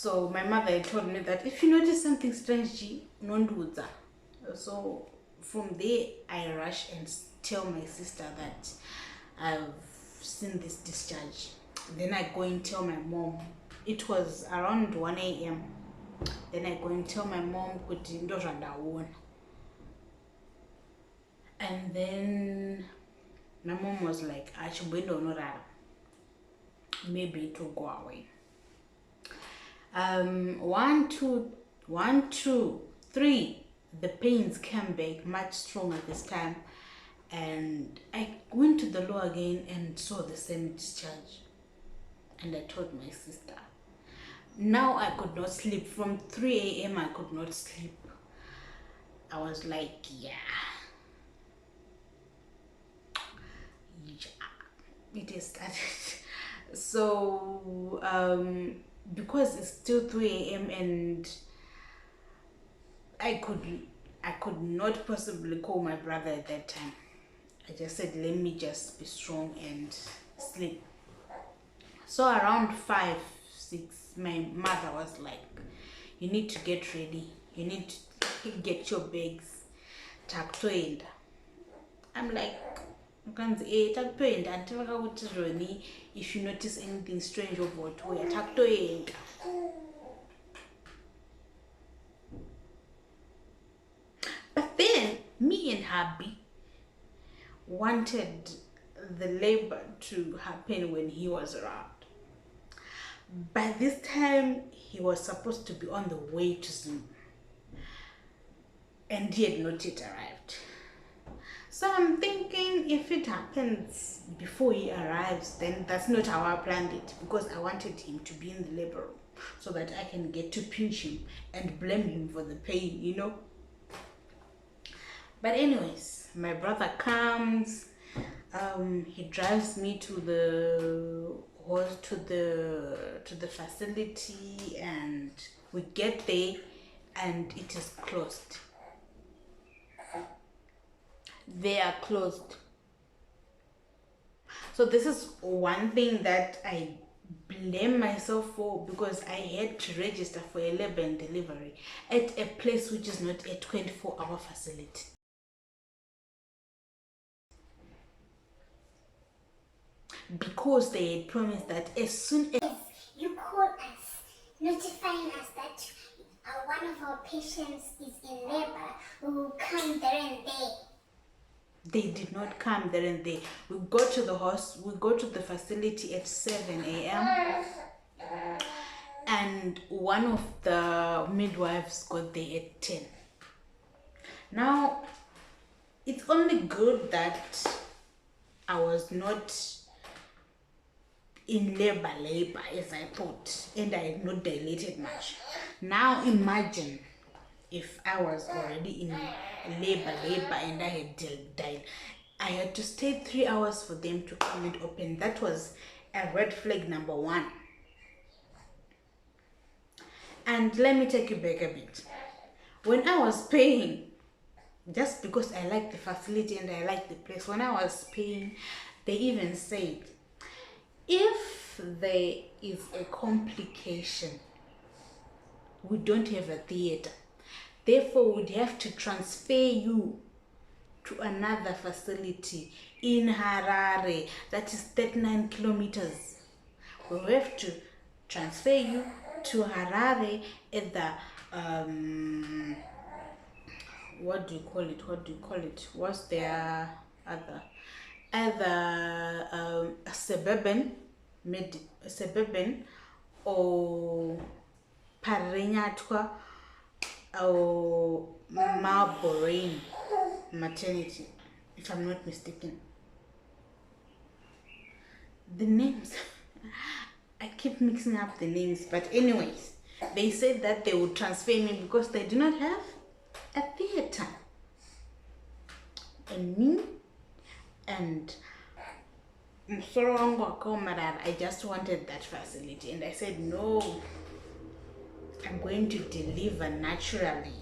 So my mother had told me that if you notice something strange, don't. So from there I rush and tell my sister that I've seen this discharge. Then I go and tell my mom. It was around 1 a.m. Then I go and tell my mom, and then my mom was like, maybe it will go away. 1, 2, 3, the pains came back much stronger this time, and I went to the law again and saw the same discharge. And I told my sister. Now I could not sleep. From 3 a.m. I could not sleep. I was like, yeah, it is started. So because it's still 3 a.m. and I could not possibly call my brother at that time. I just said, let me just be strong and sleep. So around 5, 6, my mother was like, you need to get ready. You need to get your bags. I'm like, if you notice anything strange over to but then me and hubby wanted the labor to happen when he was around. By this time he was supposed to be on the way to Zoom, and he had not yet arrived. So I'm thinking, if it happens before he arrives, then that's not how I planned it, because I wanted him to be in the labor room so that I can get to pinch him and blame him for the pain, you know. But anyways, my brother comes, he drives me to the facility, and we get there and it is closed. They are closed. So this is one thing that I blame myself for, because I had to register for a labor and delivery at a place which is not a 24-hour facility. Because they had promised that as soon as you call us notifying us that one of our patients is in labor, we will come there and there. They did not come there and there. We go to the facility at 7 a.m. and one of the midwives got there at 10. Now, it's only good that I was not in labor as I thought, and I had not dilated much. Now imagine if I was already in labor and I had died. I had to stay 3 hours for them to come and open. That was a red flag number 1. And let me take you back a bit. When I was paying, just because I like the facility and I like the place, when I was paying, they even said, if there is a complication, we don't have a theater. Therefore, we'd have to transfer you to another facility in Harare, that is 39 kilometers. We'll have to transfer you to Harare at the, what do you call it? What's their other? Either suburban or Parenyatwa or Marborain maternity, if I'm not mistaken. The names, I keep mixing up the names, but anyways, they said that they would transfer me because they do not have a theater. And me and I just wanted that facility, and I said, no, I'm going to deliver naturally,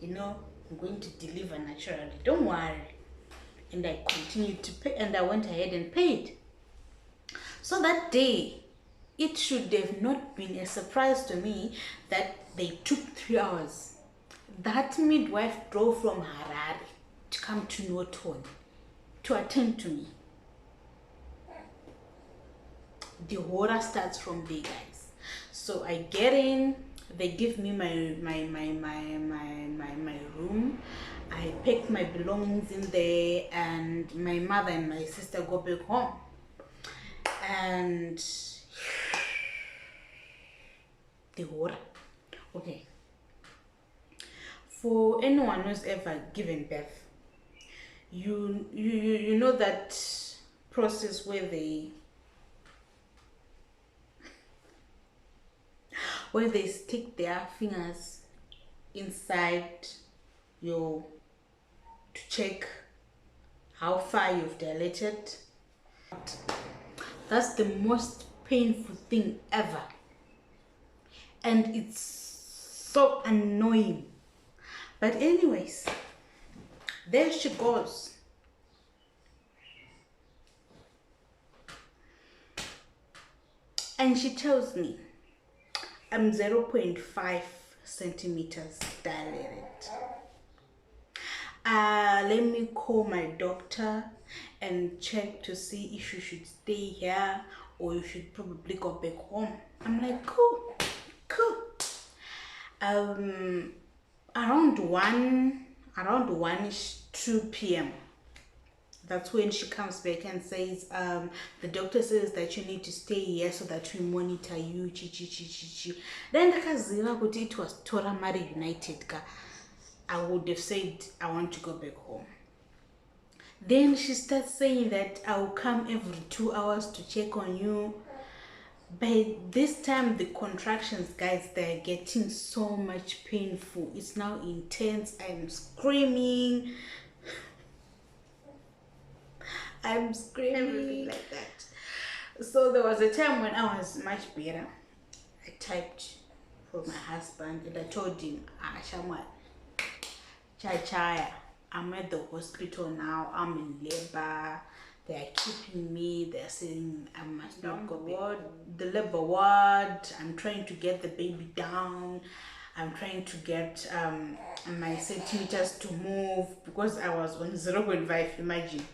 you know, I'm going to deliver naturally, don't worry. And I continued to pay, and I went ahead and paid. So that day it should have not been a surprise to me that they took 3 hours. That midwife drove from Harare to come to Norton to attend to me. The horror starts from there, guys. So I get in, they give me my room. I pack my belongings in there, and my mother and my sister go back home. And the horror. Okay. For anyone who's ever given birth, you know that process where they stick their fingers inside to check how far you've dilated. That's the most painful thing ever, and it's so annoying. But anyways, there she goes. And she tells me I'm 0.5 centimeters dilated. Let me call my doctor and check to see if you should stay here or you should probably go back home. I'm like, cool. Around 2 p.m. That's when she comes back and says, the doctor says that you need to stay here so that we monitor you. Then it was Toramari United. I would have said I want to go back home. Then she starts saying that I'll come every 2 hours to check on you. By this time, the contractions, guys, they're getting so much painful. It's now intense. I'm screaming. Everything like that. So there was a time when I was much better. I typed for my husband and I told him, Shamwa, Chaya, I'm at the hospital now. I'm in labor. They are keeping me. They're saying I must not go ward, the labor ward. I'm trying to get the baby down. I'm trying to get my centimeters to move because I was on 0.5. Imagine,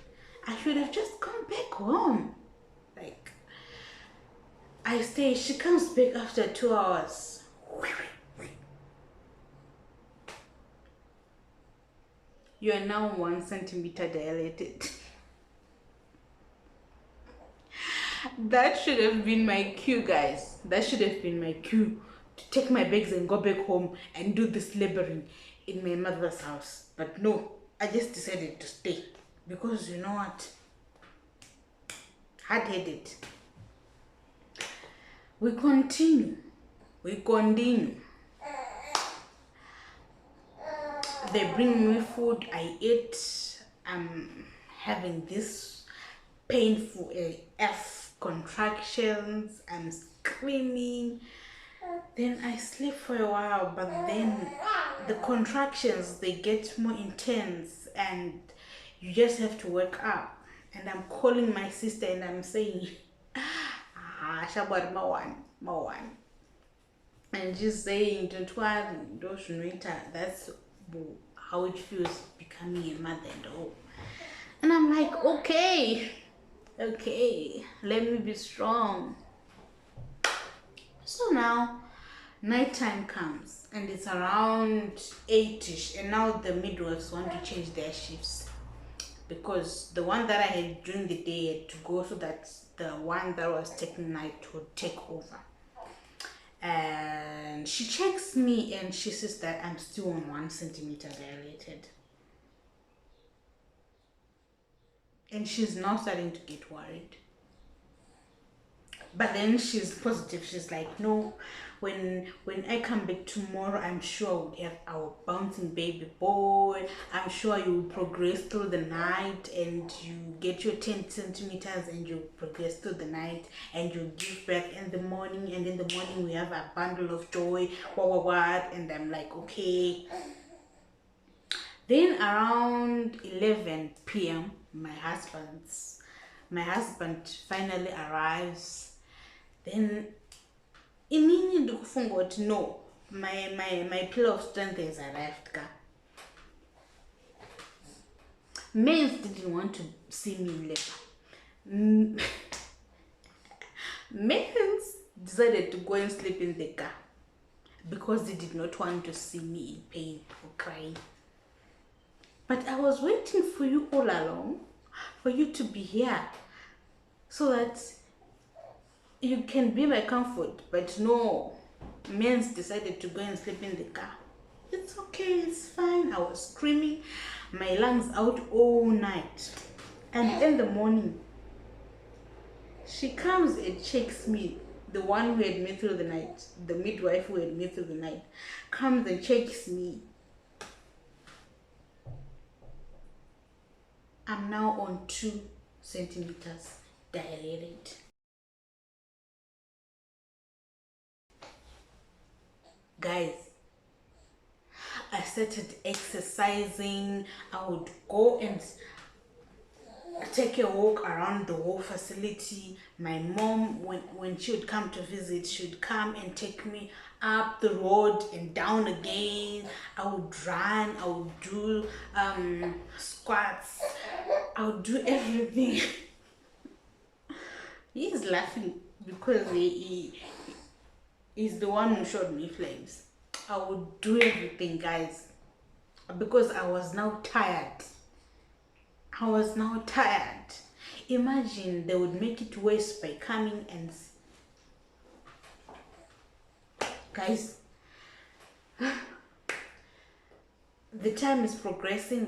I should have just come back home. Like, I stay. She comes back after 2 hours. You are now 1 centimeter dilated. That should have been my cue, guys. That should have been my cue to take my bags and go back home and do this laboring in my mother's house. But no, I just decided to stay because you know what? Hard-headed. We continue. They bring me food. I eat. I'm having this painful AF contractions. I'm screaming. Then I sleep for a while, but then the contractions, they get more intense and you just have to wake up. And I'm calling my sister and I'm saying, Shabar Mawan. And she's saying, don't worry, that's how it feels becoming a mother and all. And I'm like, okay, let me be strong. So now nighttime comes and it's around 8ish, and now the midwives want to change their shifts because the one that I had during the day had to go, so that the one that was taking night would take over. And she checks me and she says that I'm still on 1 centimeter dilated. And she's now starting to get worried. But then she's positive. She's like, no, when I come back tomorrow, I'm sure we'll have our bouncing baby boy. I'm sure you will progress through the night and you get your 10 centimeters and you progress through the night and you give birth in the morning, and in the morning we have a bundle of joy, what. And I'm like, okay. Then around 11 p.m. my husband finally arrives. Then inini ndikufunga kuti no, my pillar of strength has arrived ka. Males didn't want to see me in labor. Males decided to go and sleep in the car because they did not want to see me in pain or crying. But I was waiting for you all along, for you to be here, so that you can be my comfort. But no, men decided to go and sleep in the car. It's okay, it's fine. I was screaming my lungs out all night. And in the morning, she comes and checks me. The one who had me through the night, the midwife who had me through the night, comes and checks me. I'm now on 2 centimeters dilated. Guys, I started exercising. I would go and take a walk around the whole facility. My mom, when she would come to visit, she would come and take me up the road and down again. I would run, I would do squats, I would do everything. He's laughing because he's the one who showed me flames. I would do everything, guys, because I was now tired. I was now tired. Imagine they would make it worse by coming and... Guys, the time is progressing,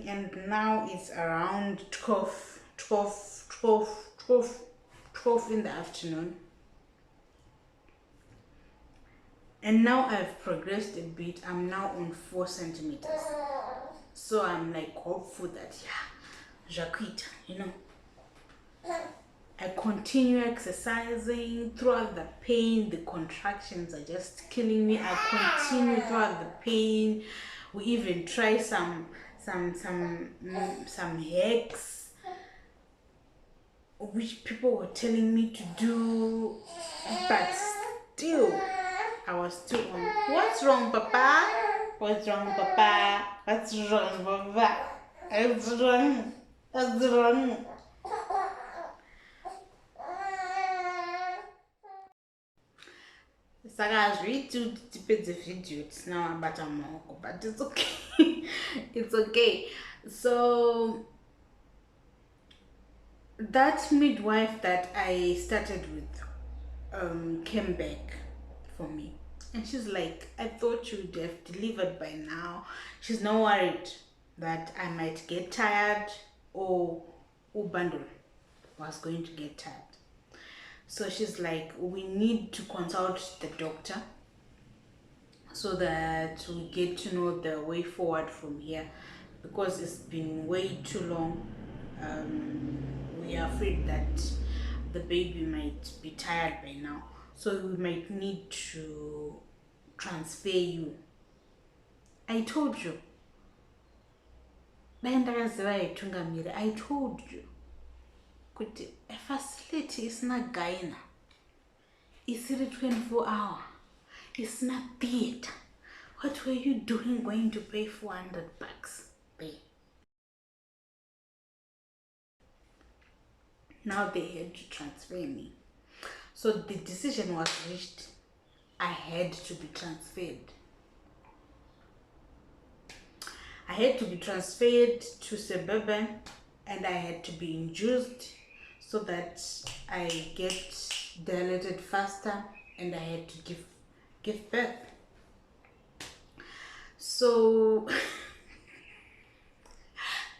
and now it's around 12 in the afternoon. And now I've progressed a bit. I'm now on 4 centimeters. So I'm like hopeful that, yeah, Jacquita, you know. I continue exercising throughout the pain. The contractions are just killing me. I continue throughout the pain. We even try some hacks which people were telling me to do, but still I was still on. What's wrong, Papa? What's wrong, Papa? What's wrong, Papa? What's wrong? What's wrong? Saga, really to depend the video. It's now about a month, but it's okay. It's okay. So that midwife that I started with came back for me, and she's like, I thought you would have delivered by now. She's not worried that I might get tired or Bundle was going to get tired. So she's like, we need to consult the doctor so that we get to know the way forward from here, because it's been way too long. We are afraid that the baby might be tired by now, so we might need to transfer you. I told you. I told you. A facility is not Guyana. It's really 24 hours. It's not theater. What were you doing going to pay $400? Pay. Now they had to transfer me. So the decision was reached. I had to be transferred. I had to be transferred to Suburban, and I had to be induced so that I get dilated faster, and I had to give birth. So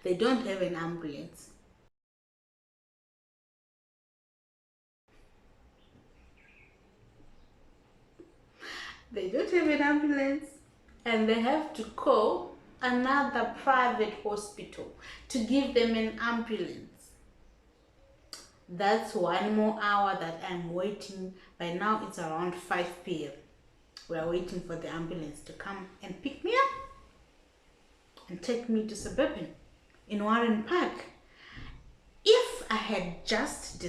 they don't have an ambulance. They don't have an ambulance, and they have to call another private hospital to give them an ambulance. That's 1 more hour that I'm waiting. By now it's around 5 p.m. We are waiting for the ambulance to come and pick me up and take me to Suburban in Warren Park. If I had just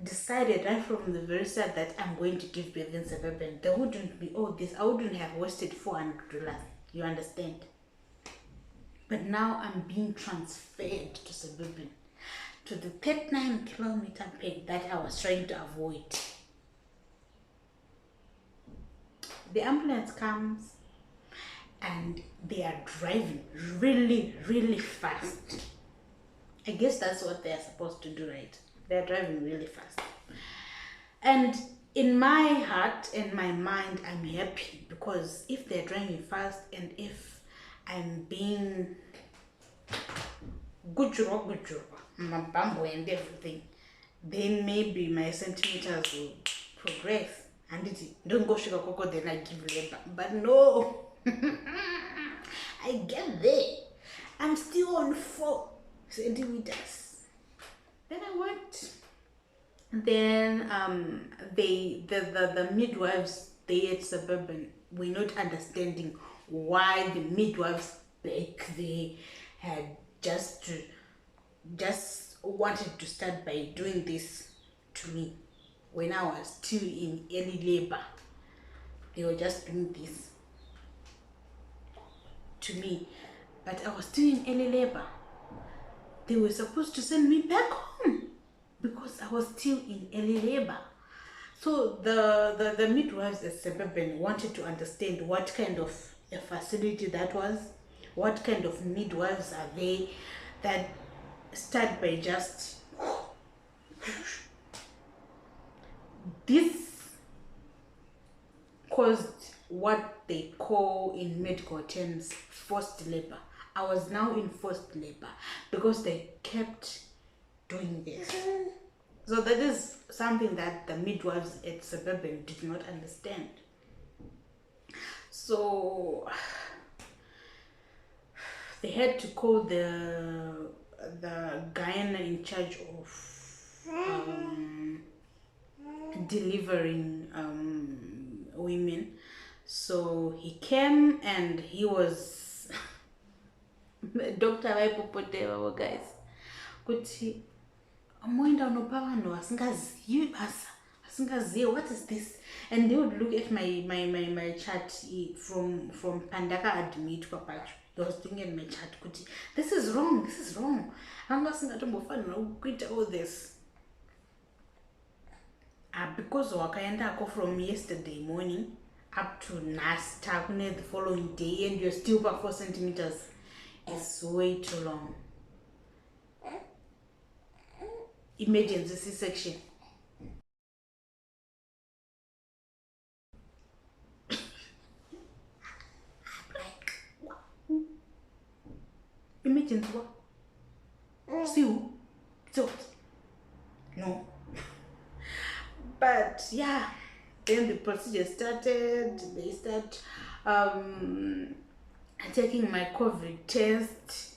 decided right from the very start that I'm going to give birth in Suburban, there wouldn't be all this. I wouldn't have wasted $400. You understand? But now I'm being transferred to Suburban, to the 39-kilometer peg that I was trying to avoid. The ambulance comes and they are driving really, really fast. I guess that's what they're supposed to do, right? They're driving really fast. And in my heart and my mind, I'm happy because if they're driving fast and if I'm being good, my bumbo and everything, then maybe my centimeters will progress. And it don't go sugar cocoa, then I give labor. But no, I get there. I'm still on 4 centimeters. Then I went. Then the midwives, they at Suburban, were not understanding why the midwives back there had just wanted to start by doing this to me when I was still in early labor. They were just doing this to me, but I was still in early labor. They were supposed to send me back home because I was still in early labor. So the midwives at Suburban wanted to understand what kind of a facility that was, what kind of midwives are they that start by just this caused what they call in medical terms forced labor. I was now in forced labor because they kept doing this. So that is something that the midwives at Suburban did not understand. So they had to call the guy in charge of delivering women. So he came and he was Dr. Waipopote, guys. Kuti amoenda unopa vanhu vasingazivi basa, vasingazivi what is this, and they would look at my chart from pandaka admitwa pacho. He was doing it in my chart kuti this is wrong, this is wrong. Anga singatombofanira kuita all this. Because wakaendako from yesterday morning up to nasta kune the following day and you're still back 4 centimeters, it's way too long. Emergency C-section. Like, what? Emergency what? See who? So, no. But yeah, then the procedure started. They start taking my COVID test.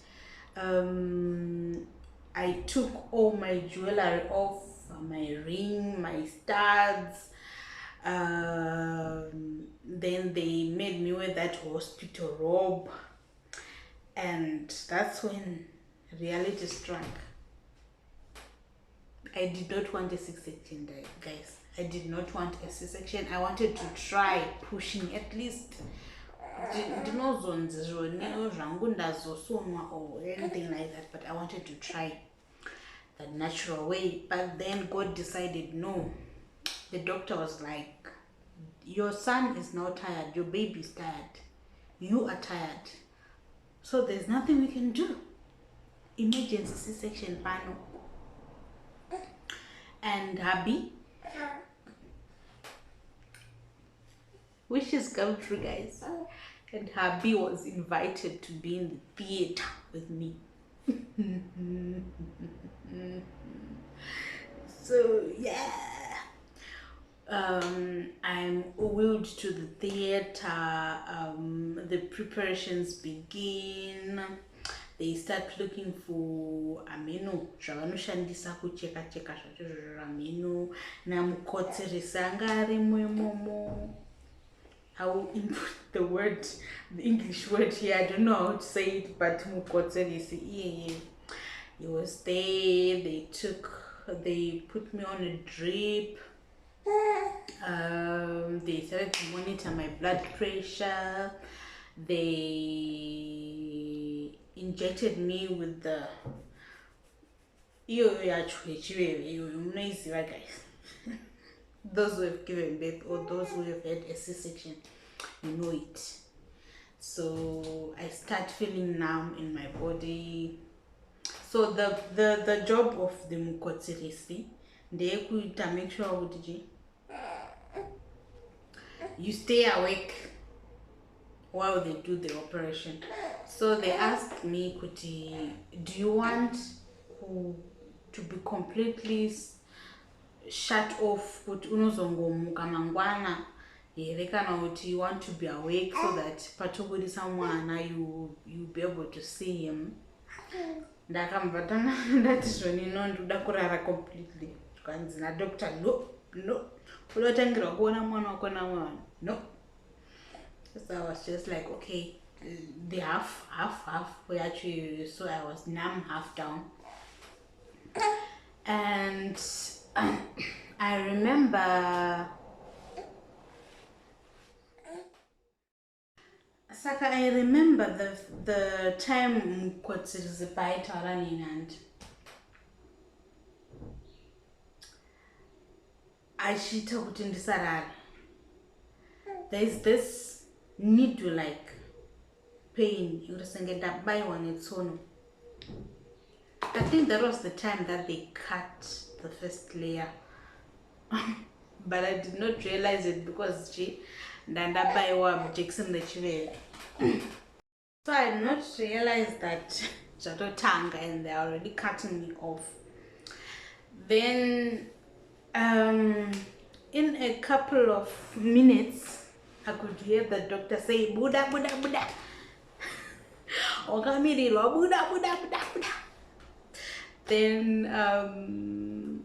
I took all my jewelry off, my ring, my studs. Then they made me wear that hospital robe. And that's when reality struck. I did not want a C-section, guys. I did not want a C-section. I wanted to try pushing at least or anything like that, but I wanted to try the natural way. But then God decided no. The doctor was like, your son is now tired, your baby is tired, you are tired, so there's nothing we can do. Emergency C-section panel. And hubby wishes come true, guys. And hubby was invited to be in the theater with me. So yeah, I'm wheeled to the theater. The preparations begin. They start looking for ameno zvavanoshandisa kucheka cheka zvacho ameno namukotseresi anga arimo imomo. I will input the English word here. I don't know how to say it, but mukotseresi, he was there. They took They put me on a drip. They started to monitor my blood pressure. They injected me with the guys. Those who have given birth or those who have had a C-section, you know it. So I start feeling numb in my body. So the job of the mukotsi they could make sure you stay awake while they do the operation. So they asked me, do you want to be completely shut off? You want to be awake so that patobudi someone you be able to see him. That is when you know to completely. Doctor, no. No. So I was just like, okay, the half. We actually, so I was numb, half down. And I remember, Saka, I remember the time and I talked in the there's this need to like pain. You just get that by on its own. I think that was the time that they cut the first layer. But I did not realize it because that by what Jackson the chive. So I did not realize that Jato Tanga and they're already cutting me off. Then in a couple of minutes I could hear the doctor say Buddha Buddha Buddha. Buddha. Then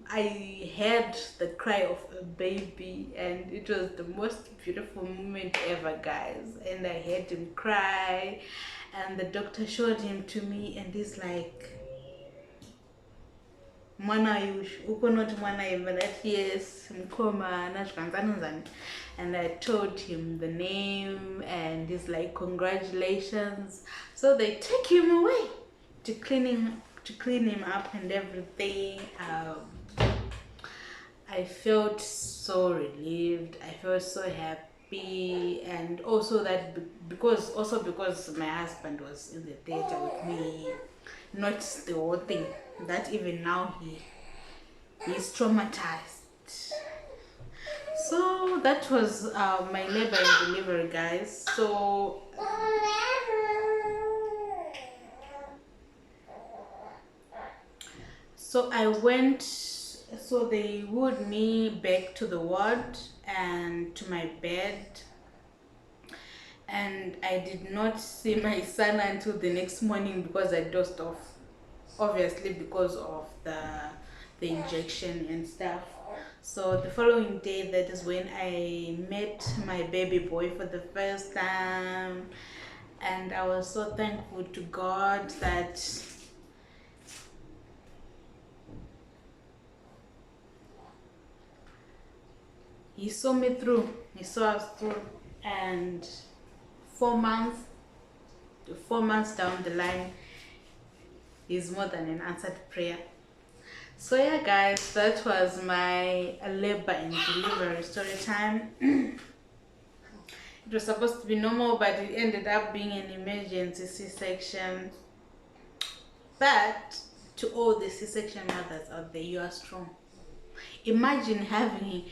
I heard the cry of a baby and it was the most beautiful moment ever, guys. And I heard him cry and the doctor showed him to me and he's like, Mwana yush, uko not mwana that yes, mkoma nashkanzanzan. And I told him the name and he's like, congratulations. So they take him away to clean him up and everything. I felt so relieved. I felt so happy, and also that because my husband was in the theater with me, not the whole thing. That even now he's traumatized. So that was my labor and delivery, guys. So I went, so they wheeled me back to the ward and to my bed, and I did not see my son until the next morning because I dozed off, obviously because of the injection and stuff. So the following day, that is when I met my baby boy for the first time, and I was so thankful to God that He saw me through. He saw us through. And 4 months down the line is more than an answered prayer. So yeah, guys, that was my labor and delivery story time. It was supposed to be normal, but it ended up being an emergency C-section. But to all the C-section mothers out there, you are strong. Imagine having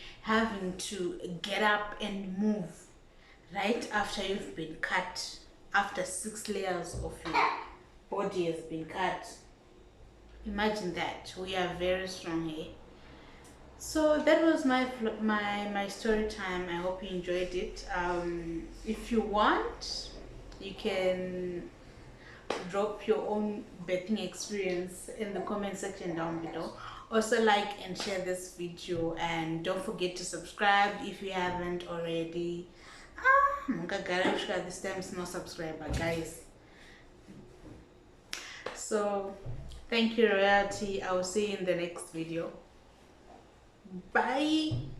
to get up and move right after you've been cut, after 6 layers of your body has been cut. Imagine that. We are very strong here. So that was my story time. I hope you enjoyed it. If you want, you can drop your own birthing experience in the comment section down below. Also, like and share this video, and don't forget to subscribe if you haven't already. This time is no subscriber, guys. So thank you, royalty. I will see you in the next video. Bye.